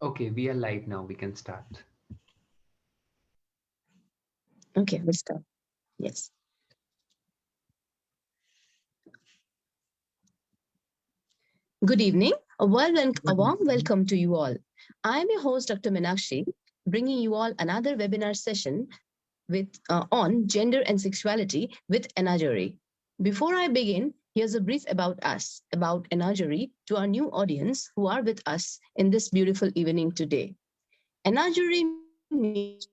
Okay, we are live now. We can start. Okay, we'll start. Yes. Good evening. A warm welcome to you all. I'm your host, Dr. Meenakshi, bringing you all another webinar session on gender and sexuality with Enajari. Before I begin, here's a brief about us, about Enajari, to our new audience who are with us in this beautiful evening today. Enajari means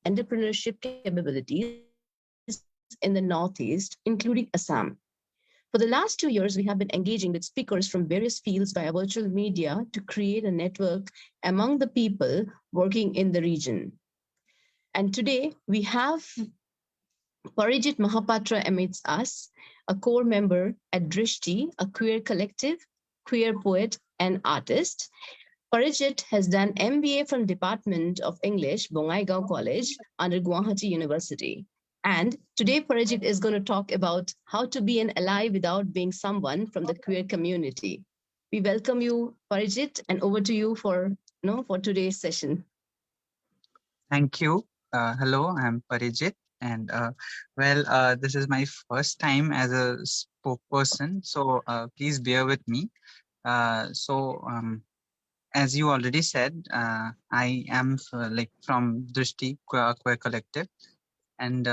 entrepreneurship capabilities in the Northeast, including Assam. For the last 2 years, we have been engaging with speakers from various fields via virtual media to create a network among the people working in the region. And today we have Parijit Mahapatra amidst us, a core member at DRISHTI, a queer collective, queer poet, and artist. Parijit has done MBA from Department of English, Bongaigaon College, under Gauhati University. And today, Parijit is going to talk about how to be an ally without being someone from the queer community. We welcome you, Parijit, and over to you for today's session. Thank you. Hello, I'm Parijit, and this is my first time as a spokesperson, so please bear with me. As you already said, I am from Drishti Queer Collective, and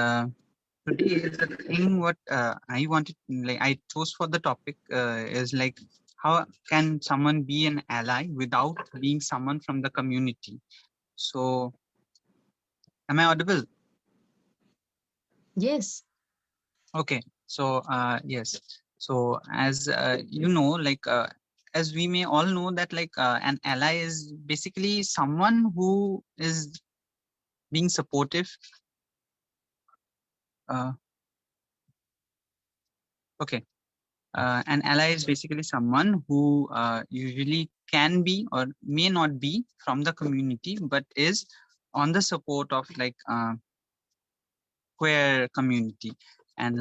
today the thing what I wanted, I chose for the topic is like how can someone be an ally without being someone from the community? So, am I audible? Yes. Okay, so yes, so as you know, as we may all know that an ally is basically someone who is being supportive. Uh, okay, an ally is basically someone who usually can be or may not be from the community, but is on the support of queer community, and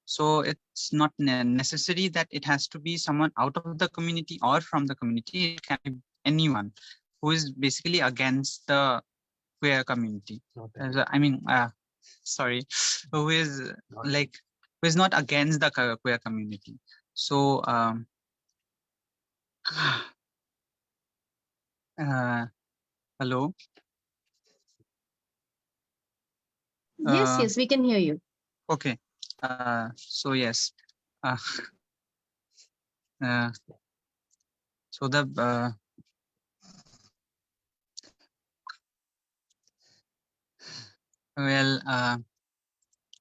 so it's not necessary that it has to be someone out of the community or from the community. It can be anyone who is basically against the queer community. I mean, sorry, who is who is not against the queer community. So hello. Yes, yes, we can hear you. Okay, so yes, uh, uh, so the well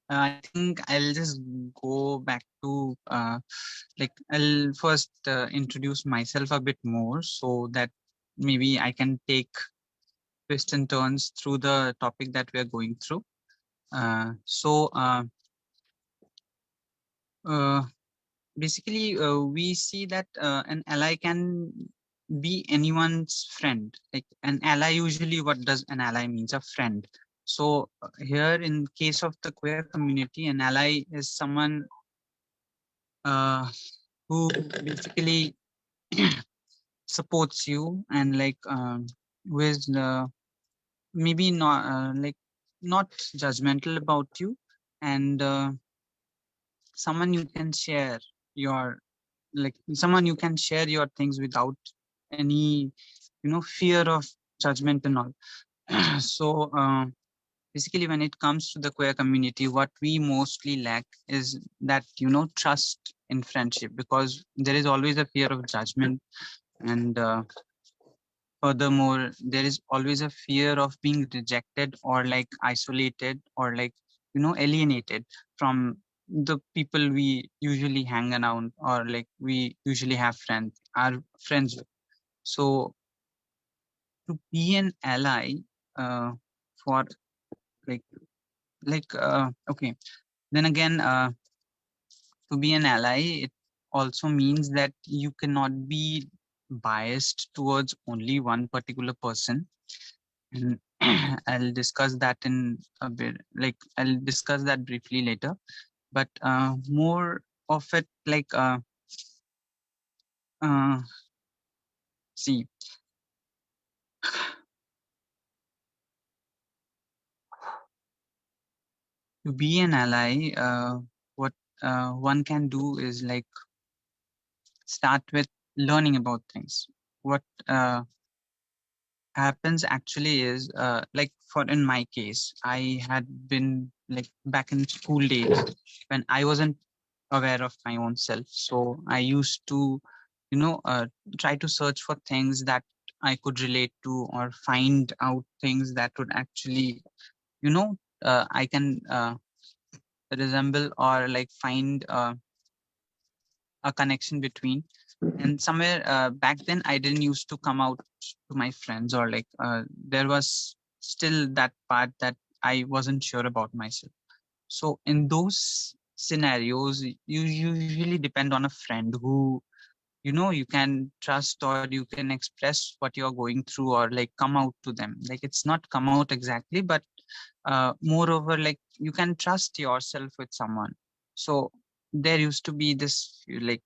I think I'll just go back to I'll first introduce myself a bit more so that maybe I can take twists and turns through the topic that we are going through. So basically, we see that an ally can be anyone's friend. Like an ally, usually, what does an ally means? A friend. So here, in case of the queer community, an ally is someone who basically supports you and who is maybe not not judgmental about you, and someone you can share your someone you can share your things without any fear of judgment and all. So basically, when it comes to the queer community, what we mostly lack is that trust in friendship, because there is always a fear of judgment, and furthermore there is always a fear of being rejected or isolated or alienated from the people we usually hang around or we usually have friends are friends with. So to be an ally, for like okay, Then again, to be an ally, it also means that you cannot be biased towards only one particular person. And I'll discuss that in a bit, like I'll discuss that briefly later. But more of it, like uh, see, to be an ally, what one can do is like start with learning about things. What happens actually is like for in my case, I had been like back in school days when I wasn't aware of my own self. So I used to, you know, try to search for things that I could relate to or find out things that would actually, you know, I can resemble or like find a connection between. And somewhere back then I didn't used to come out to my friends, or like there was still that part that I wasn't sure about myself. So in those scenarios, you usually depend on a friend who, you know, you can trust, or you can express what you're going through, or like come out to them. Like it's not come out exactly, but moreover, like you can trust yourself with someone. So there used to be this like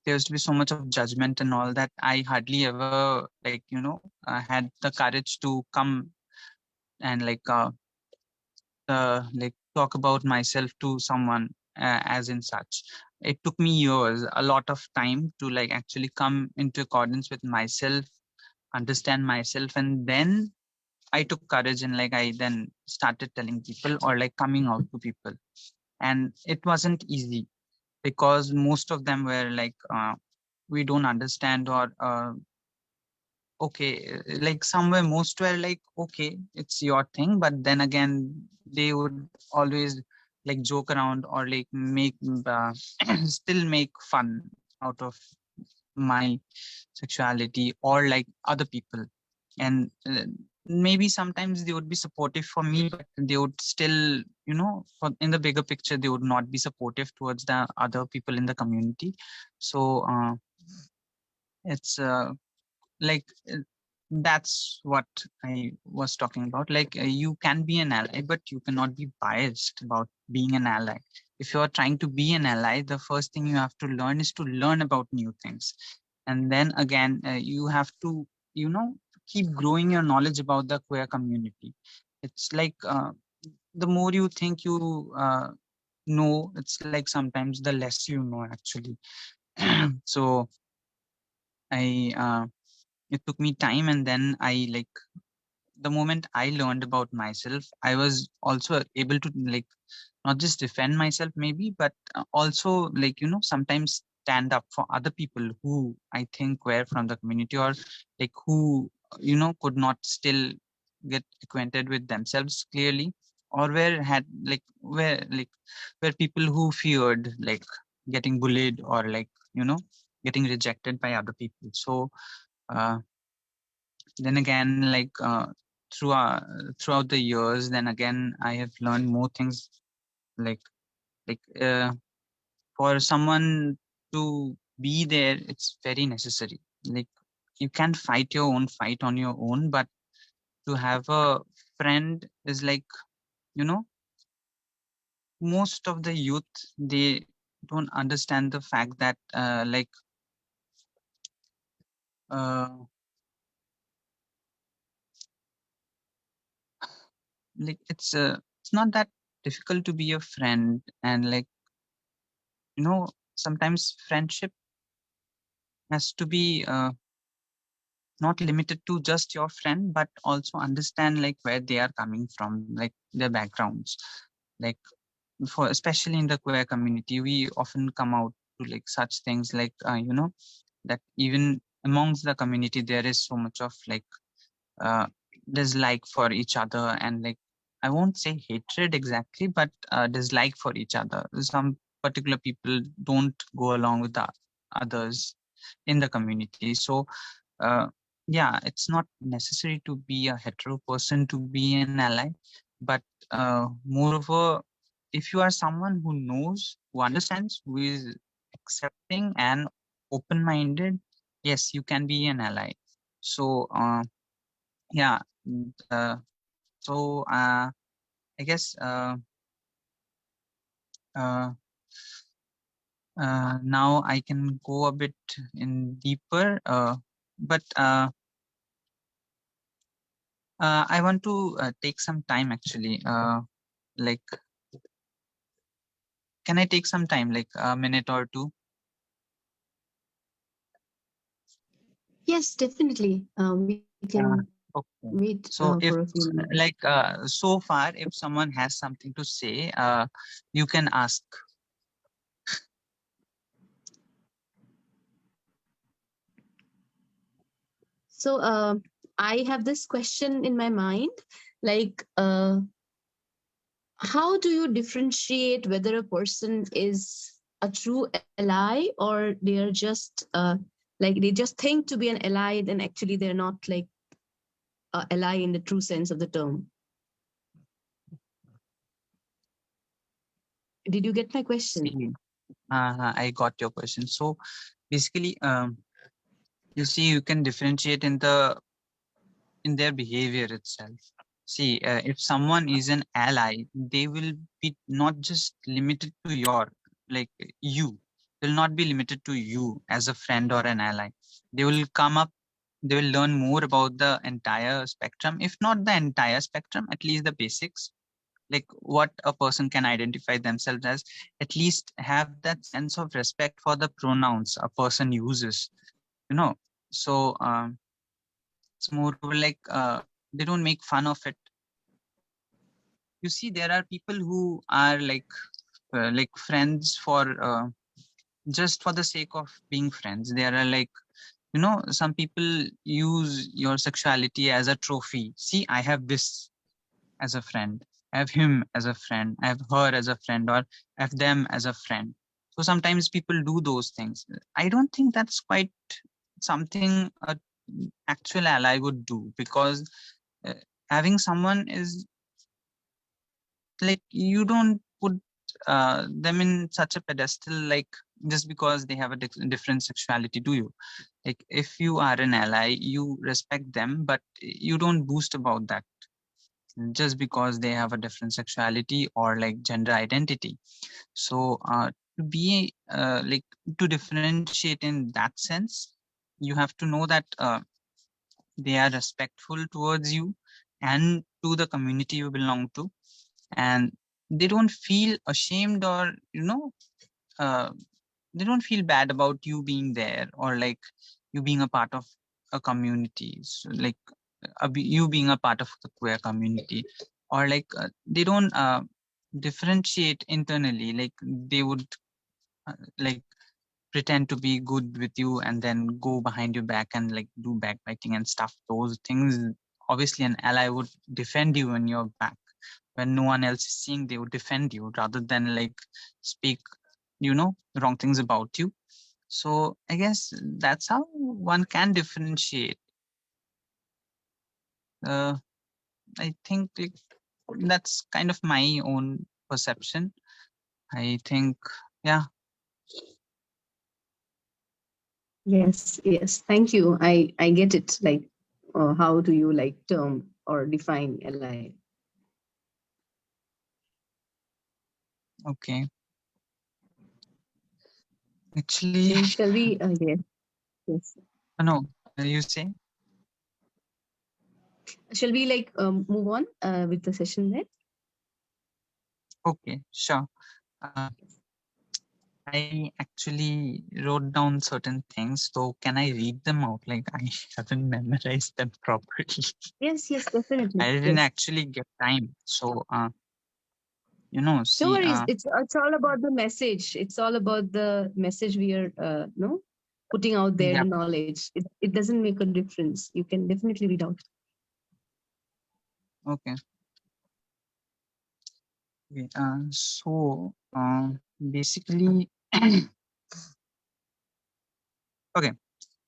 there used to be so much of judgment and all that I hardly ever like, you know, had the courage to come and like talk about myself to someone as in such. It took me years, a lot of time to like actually come into accordance with myself, understand myself, and then I took courage and like I then started telling people or like coming out to people. And it wasn't easy because most of them were like we don't understand, or okay, like somewhere most were like okay, it's your thing, but then again they would always like joke around or like make still make fun out of my sexuality or like other people. And maybe sometimes they would be supportive for me, but they would still, you know, in the bigger picture they would not be supportive towards the other people in the community. So it's like that's what I was talking about. Like you can be an ally, but you cannot be biased about being an ally. If you are trying to be an ally, the first thing you have to learn is to learn about new things. And then again, you have to, you know, keep growing your knowledge about the queer community. It's like the more you think you know, it's like sometimes the less you know actually. So I it took me time, and then I like the moment I learned about myself, I was also able to like not just defend myself maybe, but also like, you know, sometimes stand up for other people who I think were from the community, or like who, you know, could not still get acquainted with themselves clearly, or where people who feared like getting bullied, or like, you know, getting rejected by other people. So uh, then again, like throughout the years, then again I have learned more things. like like for someone to be there, it's very necessary. Like you can fight your own fight on your own, but to have a friend is like, you know, most of the youth, they don't understand the fact that uh, like it's not that difficult to be a friend. And like, you know, sometimes friendship has to be not limited to just your friend, but also understand like where they are coming from, like their backgrounds. Like for especially in the queer community, we often come out to like such things like you know, that even amongst the community there is so much of like uh, dislike for each other, and like I won't say hatred exactly, but dislike for each other. Some particular people don't go along with the others in the community. So uh, yeah, it's not necessary to be a hetero person to be an ally, but moreover, if you are someone who knows, who understands, who is accepting and open-minded, yes, you can be an ally. So yeah, uh, so I guess uh, now I can go a bit in deeper, but I want to take some time actually. Like, can I take some time, like a minute or two? Yes, definitely. We can Okay. wait So for if a few minutes. like so far, if someone has something to say, you can ask. So I have this question in my mind, like, how do you differentiate whether a person is a true ally or they are just like they just think to be an ally, then actually they're not like a ally in the true sense of the term? Did you get my question? See, I got your question. So basically, you see, you can differentiate in their behavior itself. See, if someone is an ally, they will be not just limited to your, like you, will not be limited to you as a friend or an ally. They will come up, they will learn more about the entire spectrum, if not the entire spectrum, at least the basics, like what a person can identify themselves as, at least have that sense of respect for the pronouns a person uses, you know. So it's more of like they don't make fun of it. You see, there are people who are like friends for just for the sake of being friends. There are like, you know, some people use your sexuality as a trophy. See, I have this as a friend, I have him as a friend, I have her as a friend, or I have them as a friend. So sometimes people do those things. I don't think that's quite something a actual ally would do, because uh, having someone is like, you don't put them in such a pedestal, like just because they have a different sexuality to you. Like if you are an ally, you respect them, but you don't boost about that just because they have a different sexuality or like gender identity. So to be like to differentiate in that sense, you have to know that they are respectful towards you and to the community you belong to, and they don't feel ashamed, or you know, uh, they don't feel bad about you being there, or like you being a part of a community. So, like you being a part of the queer community, or like they don't differentiate internally, like they would like pretend to be good with you and then go behind your back and like do backbiting and stuff. Those things, obviously an ally would defend you in your back. When no one else is seeing, they would defend you rather than like speak, you know, wrong things about you. So I guess that's how one can differentiate. uh, I think like, that's kind of my own perception, I think. Yeah. Yes, yes. Thank you. I get it. Like, how do you like term or define ally? Okay. Actually, So shall we? Yes, yes. no, you say. Shall we like move on with the session then? Okay, sure. uh, I actually wrote down certain things, so can I read them out? Like I haven't memorized them properly. Yes, yes, definitely. I didn't Yes. actually get time. So you know, No see, worries. It's all about the message. It's all about the message we are no putting out there. yeah, The knowledge. It doesn't make a difference. You can definitely read out. okay. Okay, so basically, okay.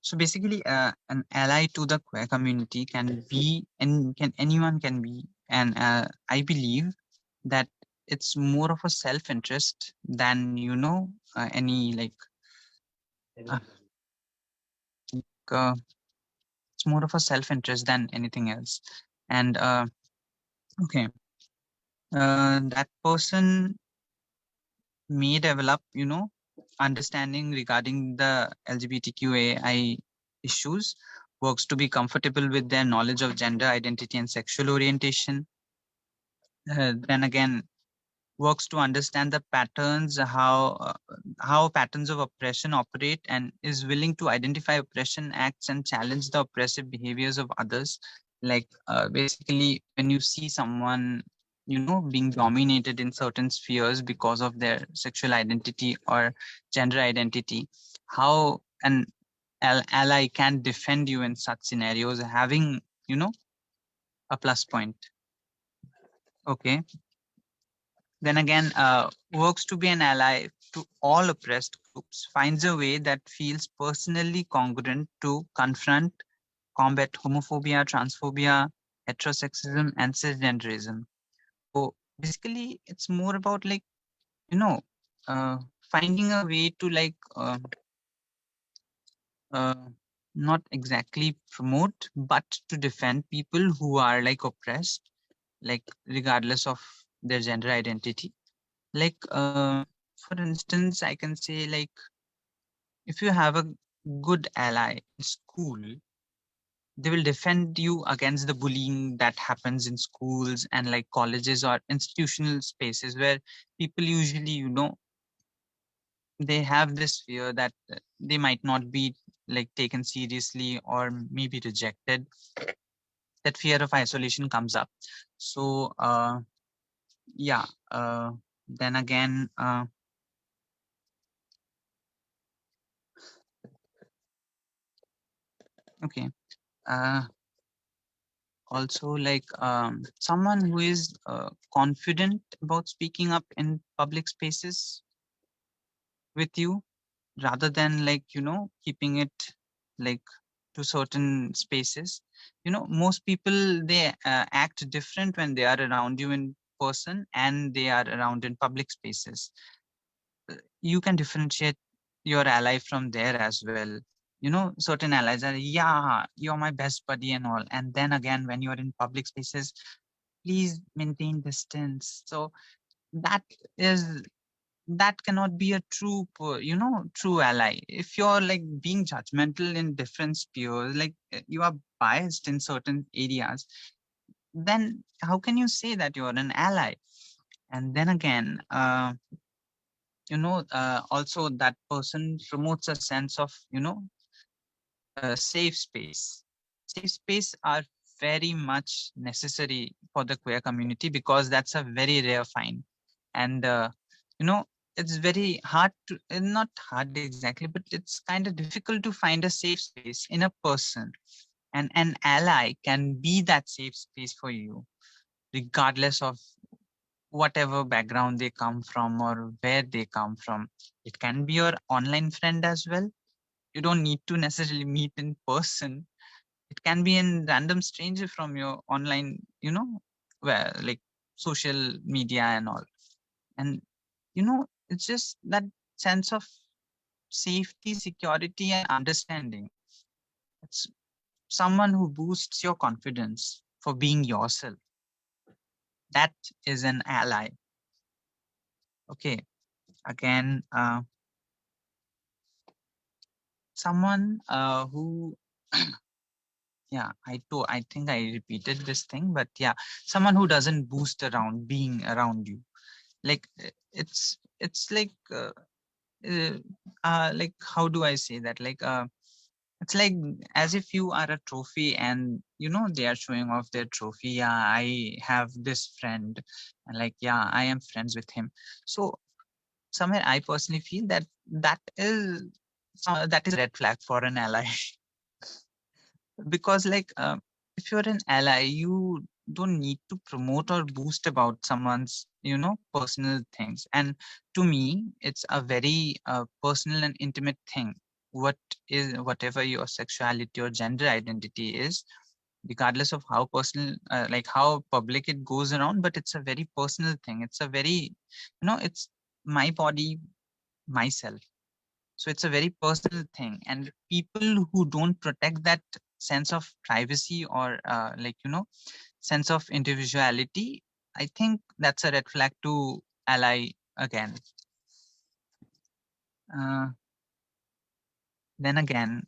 So basically, an ally to the queer community can be, and can anyone can be, and I believe that it's more of a self-interest than any uh, uh, it's more of a self-interest than anything else. And okay, that person may develop understanding regarding the LGBTQAI issues, works to be comfortable with their knowledge of gender identity and sexual orientation. Then again, works to understand the patterns, how patterns of oppression operate, and is willing to identify oppression acts and challenge the oppressive behaviors of others. Like basically, when you see someone being dominated in certain spheres because of their sexual identity or gender identity, how an ally can defend you in such scenarios, having a plus point. Okay. Then again, works to be an ally to all oppressed groups, finds a way that feels personally congruent to confront, combat homophobia, transphobia, heterosexism, and cisgenderism. So basically, it's more about you know, uh, finding a way to uh, not exactly promote, but to defend people who are oppressed, regardless of their gender identity. For instance, I can say if you have a good ally in school, they will defend you against the bullying that happens in schools and colleges or institutional spaces where people usually they have this fear that they might not be taken seriously or maybe rejected. That fear of isolation comes up. So yeah, then again, okay, also someone who is confident about speaking up in public spaces with you, rather than keeping it like to certain spaces. Most people, they act different when they are around you in person and they are around in public spaces. You can differentiate your ally from there as well. Certain allies are, yeah, you're my best buddy and all, and then again when you're in public spaces, please maintain distance. So that is, that cannot be a true ally. If you're being judgmental in different spheres, you are biased in certain areas, then how can you say that you're an ally? And then again, also that person promotes a sense of safe space. Safe space are very much necessary for the queer community, because that's a very rare find. And you know it's very hard to, not hard exactly, but it's kind of difficult to find a safe space in a person, and an ally can be that safe space for you, regardless of whatever background they come from or where they come from. It can be your online friend as well. You don't need to necessarily meet in person. It can be a random stranger from your online, where social media and all. And it's just that sense of safety, security, and understanding. It's someone who boosts your confidence for being yourself. That is an ally. Okay. Again, someone who yeah, I think I repeated this thing, but yeah, someone who doesn't boost around being around you. It's how do I say that? It's like as if you are a trophy and they are showing off their trophy. Yeah, I have this friend, and yeah, I am friends with him. So somewhere I personally feel that that is a red flag for an ally. Because if you're an ally, you don't need to promote or boost about someone's personal things. And to me, it's a very personal and intimate thing. Whatever your sexuality or gender identity is, regardless of how personal, like how public it goes around, but it's a very personal thing. It's a very, it's my body, myself. So it's a very personal thing. And people who don't protect that sense of privacy or sense of individuality, I think that's a red flag to ally again. Uh, then again,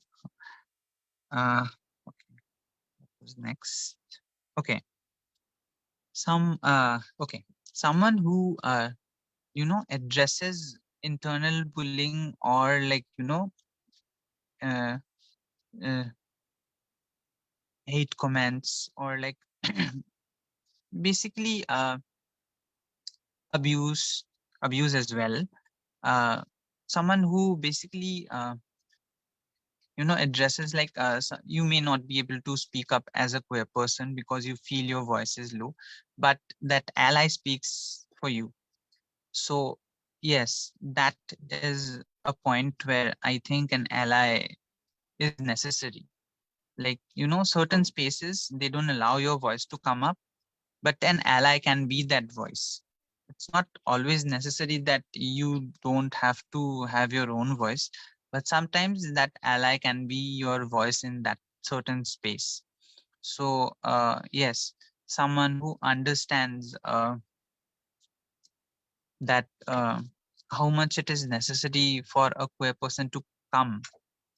okay, what was next? Okay, okay, someone who addresses internal bullying or uh, uh, hate comments or basically abuse abuse as well. uh, Someone who basically addresses you may not be able to speak up as a queer person because you feel your voice is low, but that ally speaks for you. So yes, that is a point where I think an ally is necessary. Certain spaces, they don't allow your voice to come up, but an ally can be that voice. It's not always necessary that you don't have to have your own voice, but sometimes that ally can be your voice in that certain space. So yes, someone who understands that how much it is necessary for a queer person to come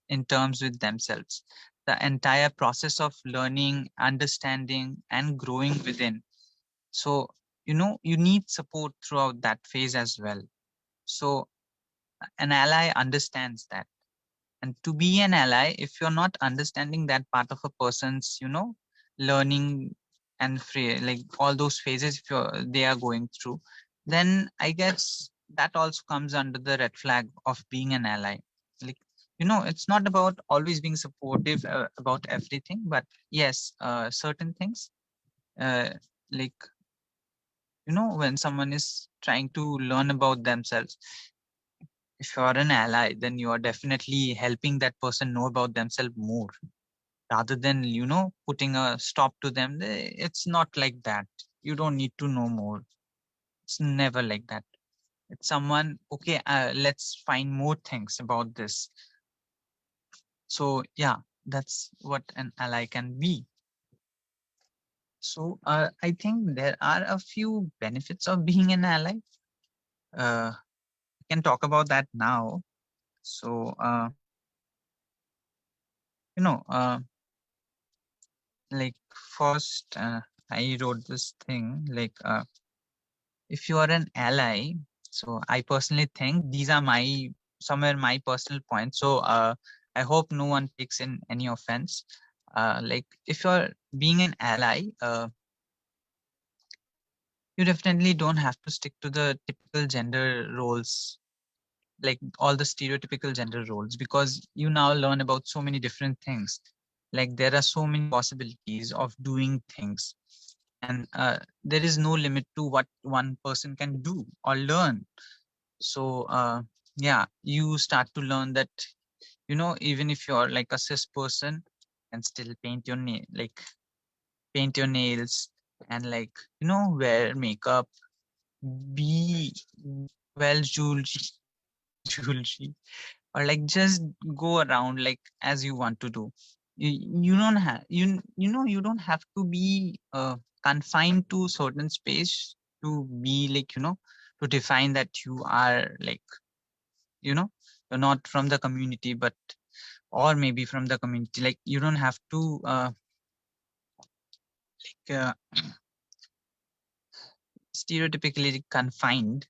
in terms with themselves, the entire process of learning, understanding, and growing within. So you need support throughout that phase as well. So an ally understands that. And to be an ally, if you're not understanding that part of a person's learning and free, like all those phases, if they are going through, then I guess that also comes under the red flag of being an ally. Like, it's not about always being supportive about everything, but yes, certain things, uh, like when someone is trying to learn about themselves, if you're an ally, then you are definitely helping that person know about themselves more, rather than putting a stop to them. It's not like that. You don't need to know more. It's never like that. It's someone, okay, let's find more things about this. So yeah, that's what an ally can be. So I think there are a few benefits of being an ally. We can talk about that now. So you know uh, like first, I wrote this thing if you are an ally. So I personally think these are my somewhere my personal points. So I hope no one takes in any offense. If you're being an ally, you definitely don't have to stick to the typical gender roles, like all the stereotypical gender roles, because you now learn about so many different things. Like there are so many possibilities of doing things, and there is no limit to what one person can do or learn. So yeah, you start to learn that even if you're like a cis person, and still paint your nails, and wear makeup, be well jewelry, or just go around like as you want to do. You don't have you don't have to be confined to certain space to be to define that you are you know you're not from the community, but or maybe from the community. Like you don't have to like uh, stereotypically confined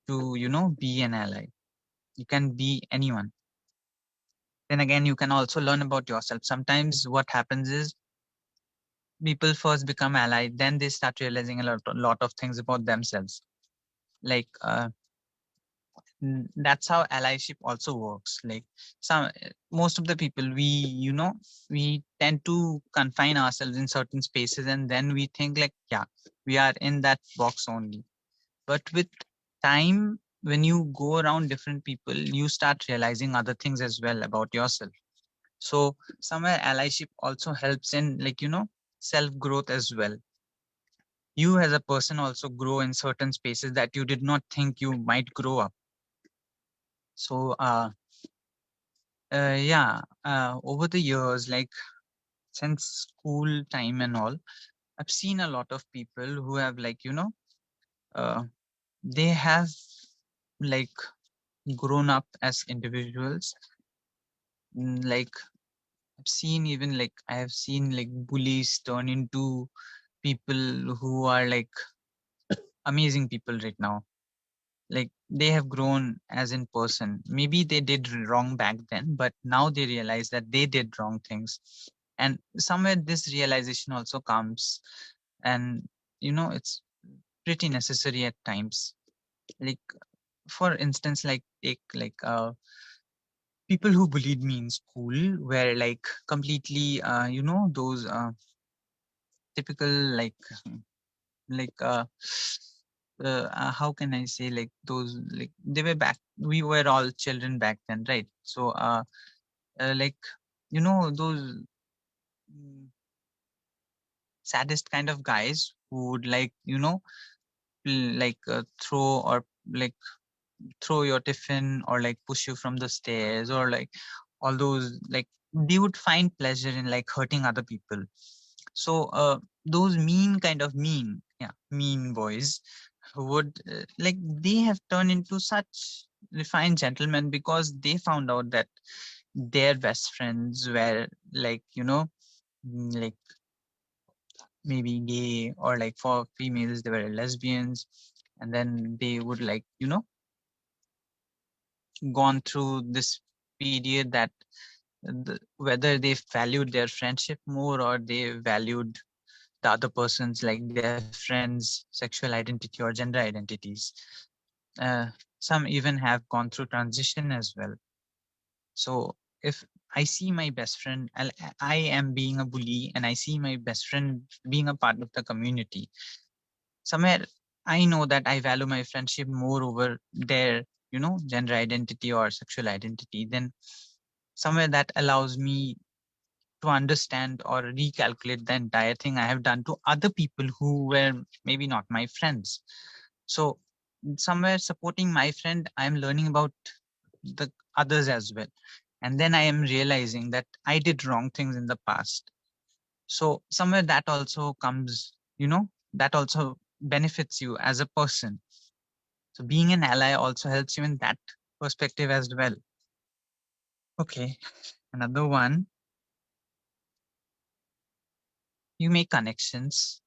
to be an ally. You can be anyone. Then again, you can also learn about yourself. Sometimes what happens is people first become ally, then they start realizing a lot of things about themselves. like uh, that's how allyship also works. Like some most of the people, we tend to confine ourselves in certain spaces, and then we think like, yeah, we are in that box only. But with time, when you go around different people, you start realizing other things as well about yourself. So somewhere allyship also helps in, like, self growth as well. You as a person also grow in certain spaces that you did not think you might grow up. So yeah, over the years, like since school time and all, I've seen a lot of people who have, like, uh, they have, like, grown up as individuals. Like, I have seen like bullies turn into people who are like amazing people right now. Like, they have grown as in person. Maybe they did wrong back then, but now they realize that they did wrong things. And somewhere this realization also comes, and it's pretty necessary at times. Like, for instance, like, take like people who bullied me in school were like completely those typical, like, like how can I say, like, those, like, they were back, we were all children back then, right? So like, those mm, saddest kind of guys who would, like, like, throw, or like throw your tiffin, or like push you from the stairs, or like all those, like, they would find pleasure in like hurting other people. So those mean boys would, like, they have turned into such refined gentlemen because they found out that their best friends were, like, like, maybe gay, or like for females they were lesbians. And then they would, like, gone through this period that whether they valued their friendship more, or they valued the other person's, like their friends' sexual identity or gender identities. uh, some even have gone through transition as well. So if I see my best friend, I am being a bully, and I see my best friend being a part of the community, somewhere I know that I value my friendship more over their, gender identity or sexual identity. Then somewhere that allows me to understand or recalculate the entire thing I have done to other people who were maybe not my friends. So somewhere supporting my friend, I am learning about the others as well. And then I am realizing that I did wrong things in the past. So somewhere that also comes, that also benefits you as a person. So being an ally also helps you in that perspective as well. Okay, another one, you make connections,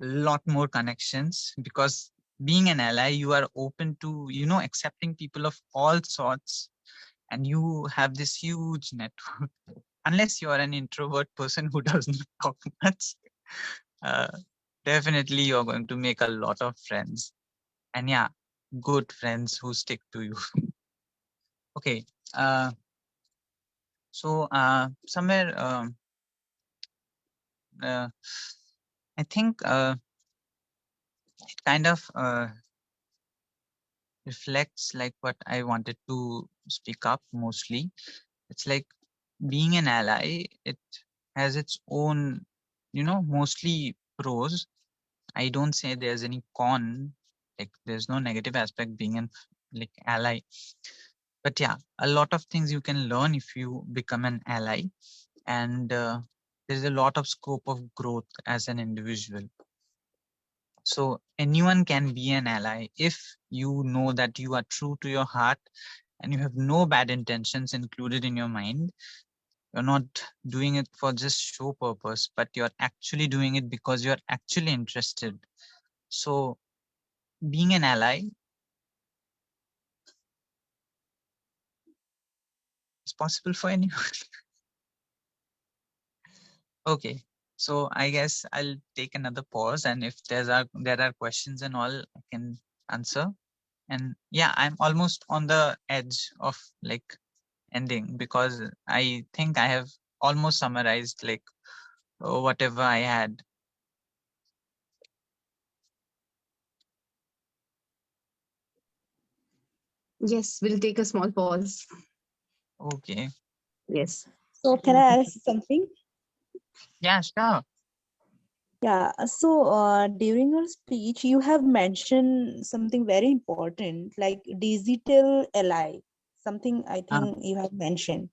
a lot more connections, because being an ally, you are open to, accepting people of all sorts, and you have this huge network. Unless you are an introvert person who doesn't talk much, uh, definitely you're going to make a lot of friends. And yeah, good friends who stick to you. Okay. So somewhere, uh, I think it kind of reflects like what I wanted to speak up mostly. It's like being an ally, it has its own, mostly pros. I don't say there's any con, like there's no negative aspect being an, like, ally. But yeah, a lot of things you can learn if you become an ally. And there's a lot of scope of growth as an individual. So anyone can be an ally if you know that you are true to your heart and you have no bad intentions included in your mind. You're not doing it for just show purpose, but you're actually doing it because you're actually interested. So being an ally is possible for anyone. Okay. So I guess I'll take another pause, and if there are questions and all, I can answer. And yeah, I'm almost on the edge of like ending, because I think I have almost summarized like whatever I had. Yes, we'll take a small pause. Okay. Yes. So can I ask something? Yeah, sure. Yeah, so during your speech, you have mentioned something very important, like digital ally, something I Uh, think you have mentioned.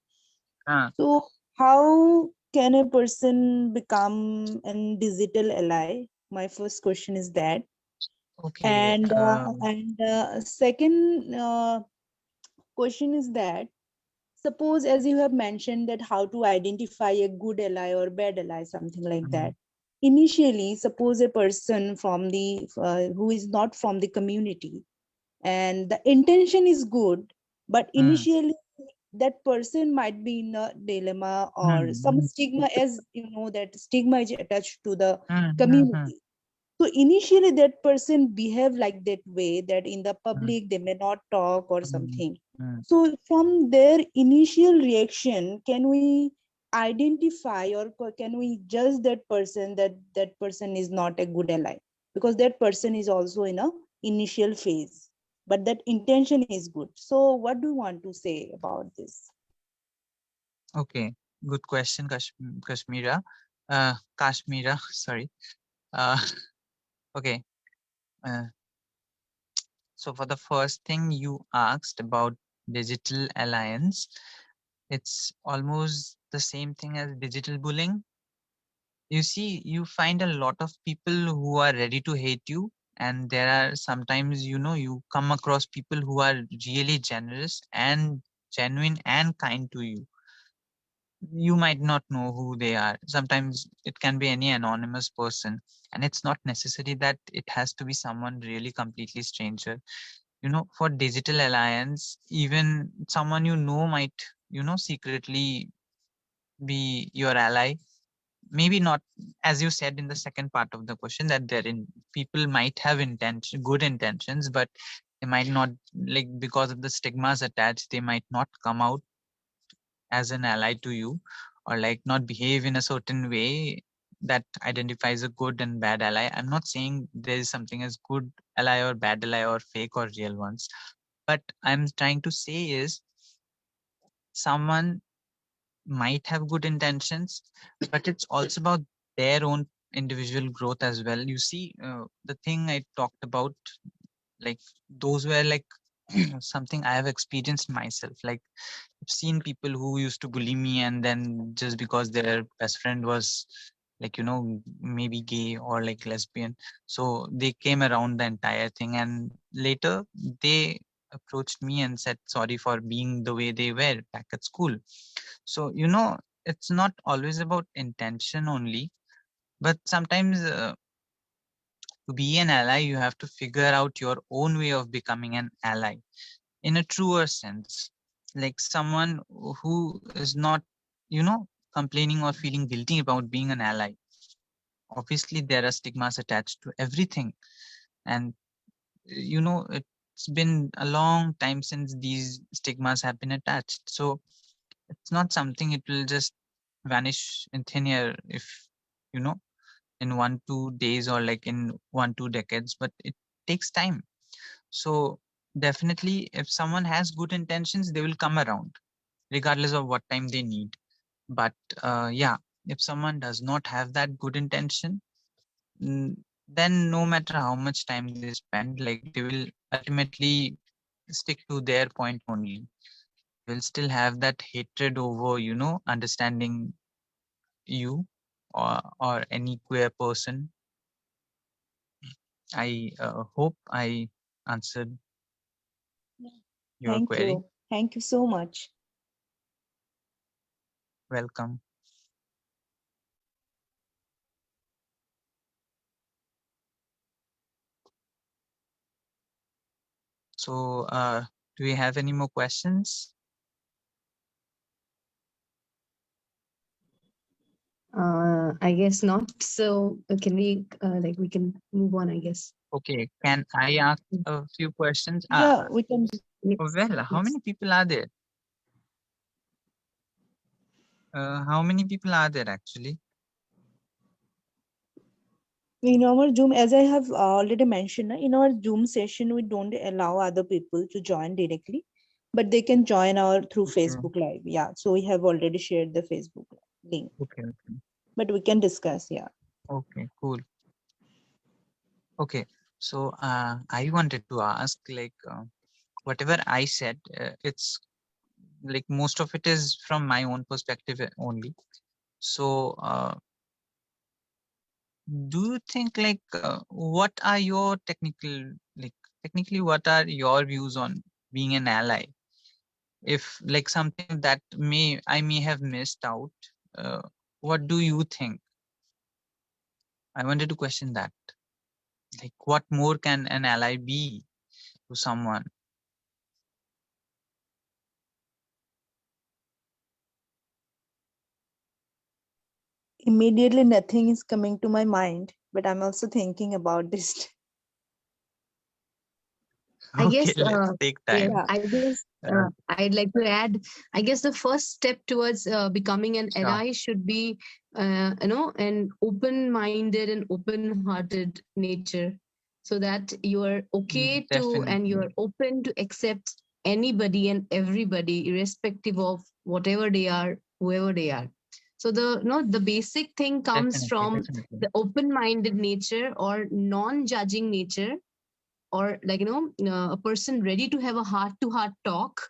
uh, So, how can a person become a digital ally? My first question is that. okay. And second question is that, suppose, as you have mentioned, that how to identify a good ally or bad ally, something like Mm, that. Initially, suppose a person from the who is not from the community, and the intention is good, but mm, initially that person might be in a dilemma or some mm, stigma, as you know that stigma is attached to the mm, mm, mm, community. So initially that person behave like that way, that in the mm, public they may not talk or mm, something. mm. So from their initial reaction, can we identify or can we judge that person, that that person is not a good ally, because that person is also in a initial phase, but that intention is good. So what do you want to say about this? Okay, good question, Kashmira. Kashmira, sorry. Uh, okay. Uh, so for the first thing you asked about digital alliance, it's almost the same thing as digital bullying. You see, you find a lot of people who are ready to hate you, and there are sometimes, you come across people who are really generous and genuine and kind to you. You might not know who they are. Sometimes it can be any anonymous person, and it's not necessary that it has to be someone really completely stranger. For digital alliance, even someone might, secretly be your ally. Maybe not, as you said in the second part of the question, that people might have good intentions, but they might not, like, because of the stigmas attached, they might not come out as an ally to you, or like not behave in a certain way that identifies a good and bad ally. I'm not saying there is something as good ally or bad ally or fake or real ones, but I'm trying to say is someone might have good intentions, but it's also about their own individual growth as well. You see, the thing I talked about, like, those were like something I have experienced myself. Like, I've seen people who used to bully me, and then just because their best friend was, like, maybe gay or like lesbian, so they came around the entire thing, and later they approached me and said sorry for being the way they were back at school. So, it's not always about intention only, but sometimes to be an ally, you have to figure out your own way of becoming an ally in a truer sense. Like someone who is not, complaining or feeling guilty about being an ally. Obviously, there are stigmas attached to everything. And, it's been a long time since these stigmas have been attached. So it's not something it will just vanish in thin air if, you know, in 1 2 days or like in 1 2 decades, but it takes time. So definitely, if someone has good intentions, they will come around regardless of what time they need. But yeah, if someone does not have that good intention, mm, then no matter how much time they spend, like they will ultimately stick to their point only. They will still have that hatred over, understanding you, or any queer person. I hope I answered your Thank query. you. Thank you so much. Welcome. So, do we have any more questions? I guess not. So can we like we can move on, I guess. Okay, can I ask a few questions? Yeah, we can. Yes, Well, how yes. many people are there? How many people are there actually? In our Zoom, as I have already mentioned, in our Zoom session, we don't allow other people to join directly. but they can join our through Okay. Facebook Live. Yeah, so we have already shared the Facebook link, Okay. Okay. but we can discuss. Yeah. Okay. Cool. Okay. So I wanted to ask, like, whatever I said, it's like most of it is from my own perspective only. So, do you think, like, what are your technically, what are your views on being an ally? If like something that I may have missed out, uh, what do you think? I wanted to question that. Like, what more can an ally be to someone? Immediately, nothing is coming to my mind, but I'm also thinking about this. I Okay, guess, let's take yeah, time. Yeah. I guess Uh, I'd like to add, I guess the first step towards becoming an sure, ally should be, an open-minded and open-hearted nature, so that you are okay to and definitely, you're open to accept anybody and everybody, irrespective of whatever they are, whoever they are. So the basic thing comes definitely, from definitely, the open-minded nature or non-judging nature, or a person ready to have a heart to heart talk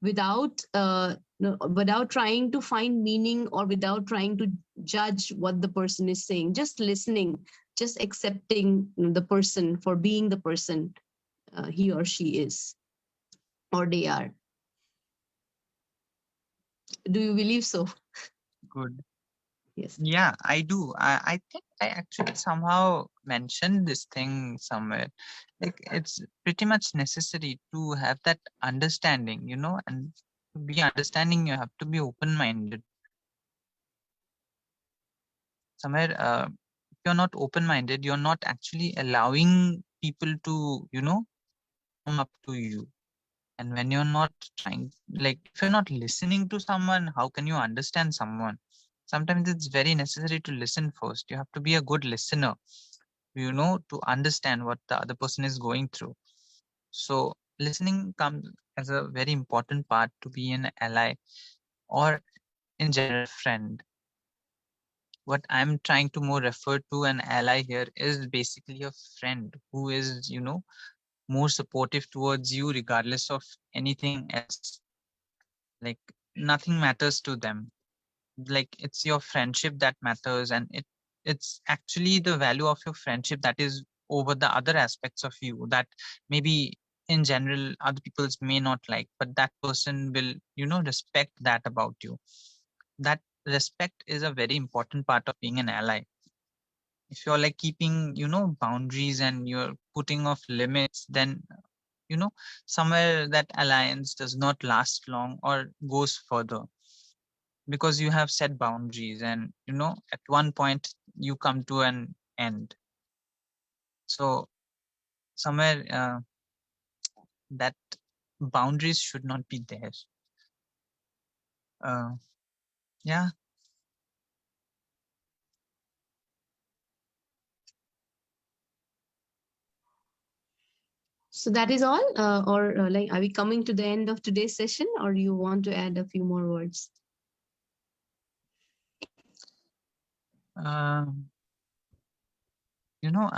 without without trying to find meaning or without trying to judge what the person is saying, just listening, just accepting the person for being the person he or she is or they are. Do you believe so? good. Yes. Yeah, I do. I think I actually somehow mentioned this thing somewhere. Like, it's pretty much necessary to have that understanding, and to be understanding, you have to be open-minded. Somewhere, if you're not open-minded, you're not actually allowing people to, come up to you. And when you're not trying, like, if you're not listening to someone, how can you understand someone? Sometimes it's very necessary to listen first. You have to be a good listener, to understand what the other person is going through. So, listening comes as a very important part to be an ally, or in general, friend. What I'm trying to more refer to an ally here is basically a friend who is, more supportive towards you regardless of anything else. Like, nothing matters to them. Like, it's your friendship that matters, and it's actually the value of your friendship that is over the other aspects of you that maybe in general other people's may not like, but that person will, respect that about you. That respect is a very important part of being an ally. If you're like keeping, boundaries and you're putting off limits, then, you know somewhere that alliance does not last long or goes further, because you have set boundaries, and, at one point you come to an end. So somewhere, that boundaries should not be there. uh, yeah. So that is all, or like, are we coming to the end of today's session, or you want to add a few more words? uh, you know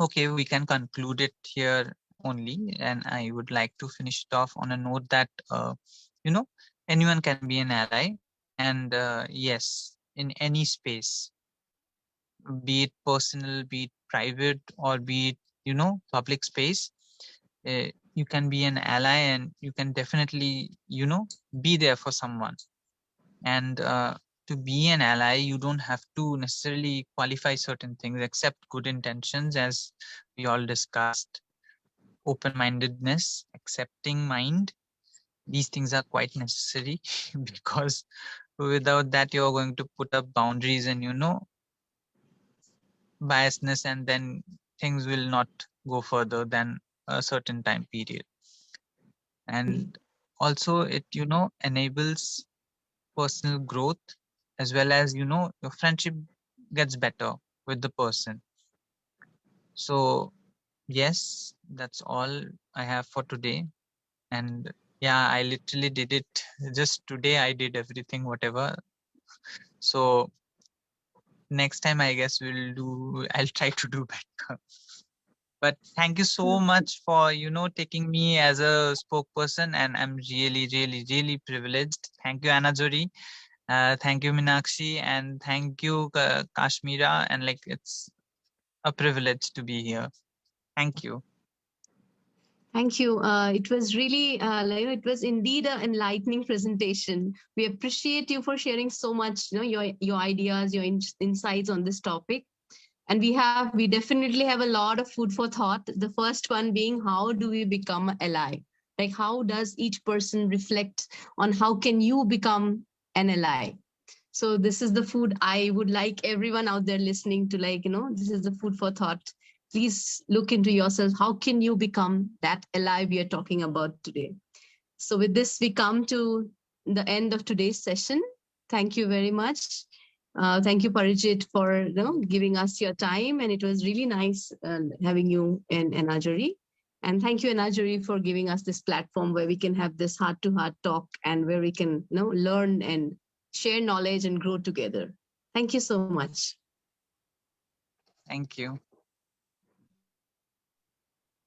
okay, we can conclude it here only, and I would like to finish it off on a note that, you know anyone can be an ally. And yes, in any space, be it personal, be it private, or be it, public space, you can be an ally, and you can definitely, be there for someone. And to be an ally, you don't have to necessarily qualify certain things except good intentions, as we all discussed. Open-mindedness, accepting mind, these things are quite necessary because without that, you're going to put up boundaries and, biasness, and then things will not go further than a certain time period. And also, it, enables personal growth, as well as, your friendship gets better with the person. So yes, that's all I have for today. And yeah, I literally did it just today. I did everything, whatever. So next time, I guess I'll try to do better. But thank you so much for, taking me as a spokesperson, and I'm really, really, really privileged. Thank you, Anna Jori. Thank you, Minakshi, and thank you, Kashmira. And like, it's a privilege to be here. Thank you. Thank you. It was really, it was indeed an enlightening presentation. We appreciate you for sharing so much, your ideas, your insights on this topic. And we definitely have a lot of food for thought. The first one being, how do we become an ally? Like, how does each person reflect on how can you become an ally? So this is the food I would like everyone out there listening to, this is the food for thought. Please look into yourself. How can you become that ally we are talking about today? So with this, we come to the end of today's session. Thank you very much. Thank you, Parijit, for giving us your time. And it was really nice having you in Anajari. And thank you, Anajari, for giving us this platform where we can have this heart-to-heart talk and where we can learn and share knowledge and grow together. Thank you so much. Thank you.